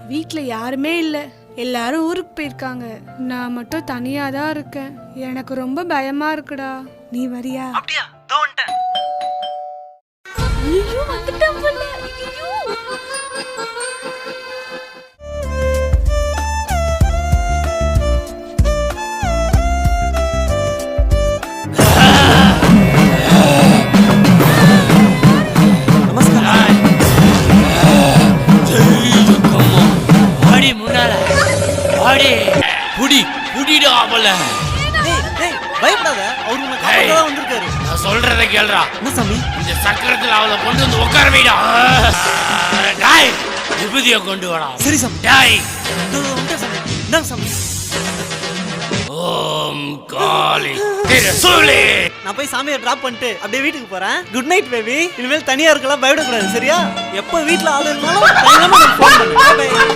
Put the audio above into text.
வீட்ல யாருமே இல்ல, எல்லாரும் ஊருக்கு போயிருக்காங்க. நான் மட்டும் தனியா தான் இருக்கேன். எனக்கு ரொம்ப பயமா இருக்குடா. நீ வரியா? அப்படியா? தோ வந்துட்டேன். ஐயோ வந்துட்டேன் போல. ஐயோ பயப்படாத, அவரு உன்னை காப்பாத்த தான் வந்திருக்காரு. நான் சொல்றத கேளுடா. என்ன சாமி? இந்த சக்கரத்துல அவளை கொண்டு வந்து உட்கார வைடா. டாய், விபூதியை கொண்டு வாடா. சரி சாமி. டாய். வந்துட்டேன் சாமி. இந்தாங்க சாமி. ஓம் காளி திரசூலி. நான் போய் சாமியை டிராப் பண்ணிட்டு அப்படியே வீட்டுக்கு போறேன். Good night baby. இனிமேல் தனியா இருக்கலாம், பயப்படக்கூடாது சரியா? எப்ப வீட்டுல ஆள் இருந்தாலும் பயங்கரமா எனக்கு ஃபோன் பண்ணு.